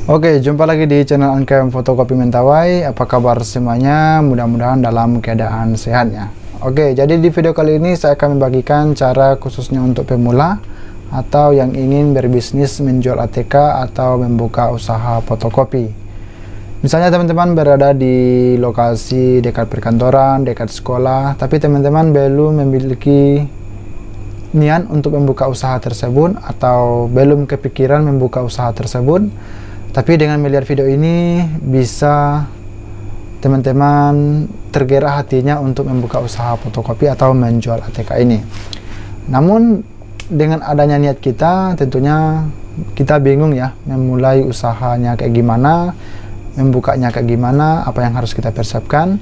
Oke, jumpa lagi di channel Angkem Fotokopi Mentawai. Apa kabar semuanya? Mudah-mudahan dalam keadaan sehat ya. Oke, jadi di video kali ini saya akan membagikan cara khususnya untuk pemula atau yang ingin berbisnis menjual ATK atau membuka usaha fotokopi. Misalnya teman-teman berada di lokasi dekat perkantoran, dekat sekolah, tapi teman-teman belum memiliki niat untuk membuka usaha tersebut atau belum kepikiran membuka usaha tersebut. Tapi dengan melihat video ini bisa teman-teman tergerak hatinya untuk membuka usaha fotokopi atau menjual ATK ini. Namun dengan adanya niat kita, tentunya kita bingung ya memulai usahanya kayak gimana, membukanya kayak gimana, apa yang harus kita persiapkan.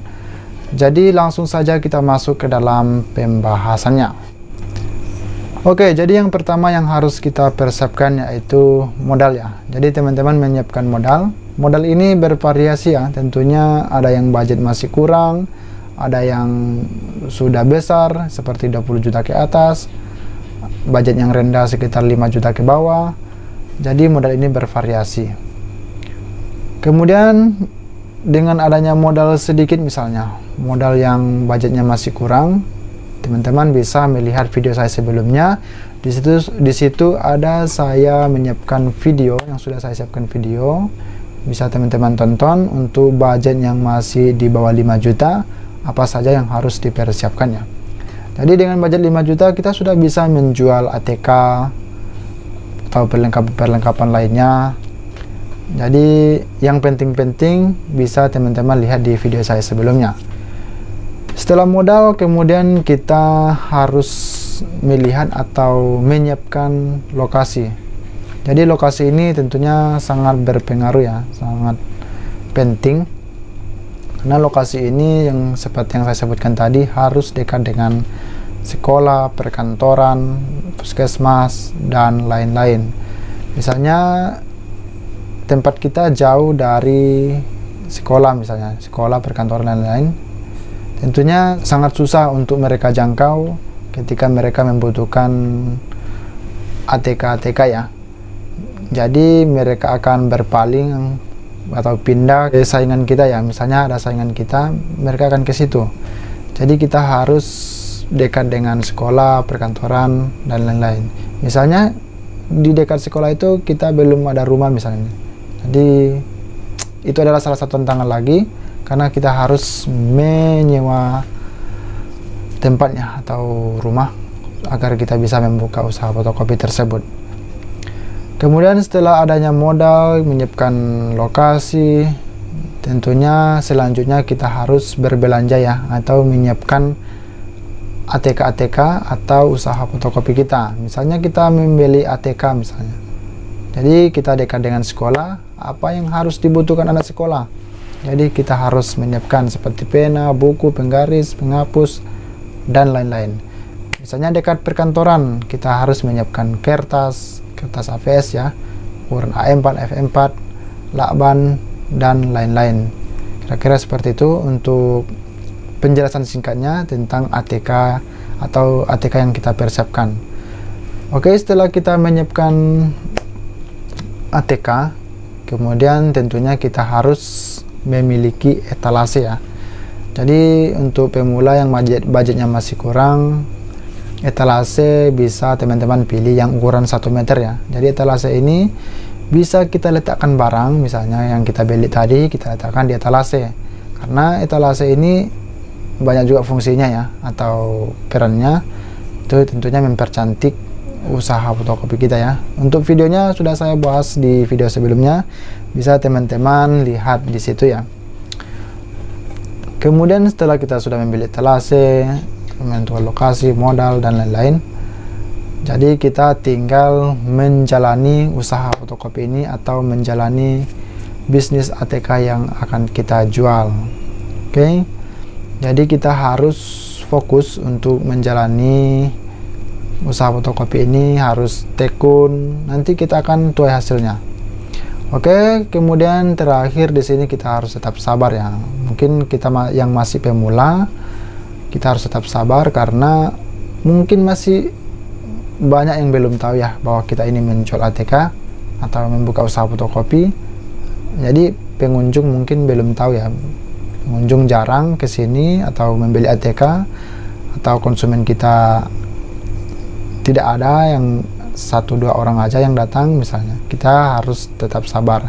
Jadi langsung saja kita masuk ke dalam pembahasannya. Oke, jadi yang pertama yang harus kita persiapkan yaitu modal ya. Jadi teman-teman menyiapkan modal. Modal ini bervariasi ya, tentunya ada yang budget masih kurang, ada yang sudah besar seperti 20 juta ke atas, budget yang rendah sekitar 5 juta ke bawah. Jadi modal ini bervariasi. Kemudian dengan adanya modal sedikit, misalnya modal yang budgetnya masih kurang, teman-teman bisa melihat video saya sebelumnya. Di situ ada saya menyiapkan video yang sudah saya siapkan video. Bisa teman-teman tonton untuk budget yang masih di bawah 5 juta, apa saja yang harus dipersiapkannya. Jadi dengan budget 5 juta kita sudah bisa menjual ATK atau perlengkapan lainnya. Jadi yang penting-penting bisa teman-teman lihat di video saya sebelumnya. Setelah modal, kemudian kita harus melihat atau menyiapkan lokasi. Jadi lokasi ini tentunya sangat berpengaruh ya, sangat penting. Karena lokasi ini yang seperti yang saya sebutkan tadi harus dekat dengan sekolah, perkantoran, puskesmas, dan lain-lain. Misalnya tempat kita jauh dari sekolah, misalnya sekolah, perkantoran, dan lain-lain, tentunya sangat susah untuk mereka jangkau ketika mereka membutuhkan ATK ya. Jadi mereka akan berpaling atau pindah ke saingan kita ya. Misalnya ada saingan kita, mereka akan ke situ. Jadi kita harus dekat dengan sekolah, perkantoran, dan lain-lain. Misalnya di dekat sekolah itu kita belum ada rumah misalnya. Jadi itu adalah salah satu tantangan lagi, karena kita harus menyewa tempatnya atau rumah agar kita bisa membuka usaha fotokopi tersebut. Kemudian setelah adanya modal, menyiapkan lokasi, tentunya selanjutnya kita harus berbelanja ya, atau menyiapkan ATK atau usaha fotokopi kita. Misalnya kita membeli ATK misalnya. Jadi kita dekat dengan sekolah, apa yang harus dibutuhkan anak sekolah? Jadi kita harus menyiapkan seperti pena, buku, penggaris, penghapus, dan lain-lain. Misalnya dekat perkantoran, kita harus menyiapkan kertas AVS ya, ukuran A4, F4, lakban, dan lain-lain. Kira-kira seperti itu untuk penjelasan singkatnya tentang ATK atau ATK yang kita persiapkan. Oke, setelah kita menyiapkan ATK, kemudian tentunya kita harus memiliki etalase ya. Jadi untuk pemula yang budgetnya masih kurang, etalase bisa teman-teman pilih yang ukuran 1 meter ya. Jadi etalase ini bisa kita letakkan barang, misalnya yang kita beli tadi kita letakkan di etalase. Karena etalase ini banyak juga fungsinya ya, atau perannya itu tentunya mempercantik usaha fotokopi kita ya. Untuk videonya sudah saya bahas di video sebelumnya, bisa teman-teman lihat di situ ya. Kemudian setelah kita sudah membeli etalase, menentukan lokasi, modal, dan lain-lain, jadi kita tinggal menjalani usaha fotokopi ini atau menjalani bisnis ATK yang akan kita jual. Oke, jadi kita harus fokus untuk menjalani usaha fotokopi ini, harus tekun, nanti kita akan tuai hasilnya. Oke, kemudian terakhir di sini kita harus tetap sabar ya. Mungkin kita yang masih pemula, kita harus tetap sabar karena mungkin masih banyak yang belum tahu ya bahwa kita ini menjual ATK atau membuka usaha fotokopi. Jadi pengunjung mungkin belum tahu ya, pengunjung jarang ke sini atau membeli ATK, atau konsumen kita tidak ada, yang 1-2 orang aja yang datang misalnya. Kita harus tetap sabar.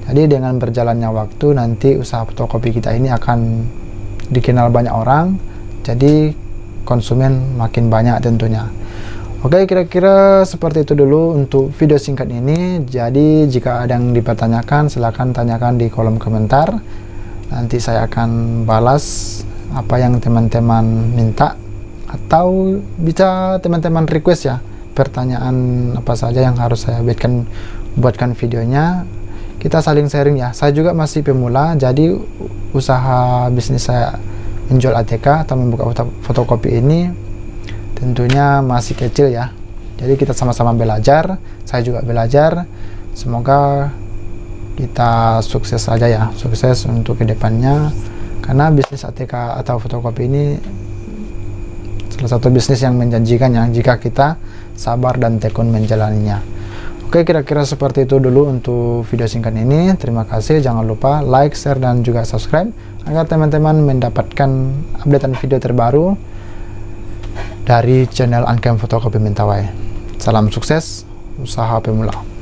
Jadi dengan berjalannya waktu nanti usaha fotokopi kita ini akan dikenal banyak orang, jadi konsumen makin banyak tentunya. Oke, kira-kira seperti itu dulu untuk video singkat ini. Jadi jika ada yang dipertanyakan, silahkan tanyakan di kolom komentar. Nanti saya akan balas apa yang teman-teman minta, atau bisa teman-teman request ya, pertanyaan apa saja yang harus saya buatkan videonya. Kita saling sharing ya. Saya juga masih pemula, jadi usaha bisnis saya menjual ATK atau membuka fotokopi ini tentunya masih kecil ya. Jadi kita sama-sama belajar, saya juga belajar. Semoga kita sukses saja ya, sukses untuk kedepannya, karena bisnis ATK atau fotokopi ini salah satu bisnis yang menjanjikan ya, jika kita sabar dan tekun menjalaninya. Oke, kira-kira seperti itu dulu untuk video singkat ini. Terima kasih, jangan lupa like, share, dan juga subscribe agar teman-teman mendapatkan updatean video terbaru dari channel Uncam Fotokopi Mentawai. Salam sukses, usaha pemula.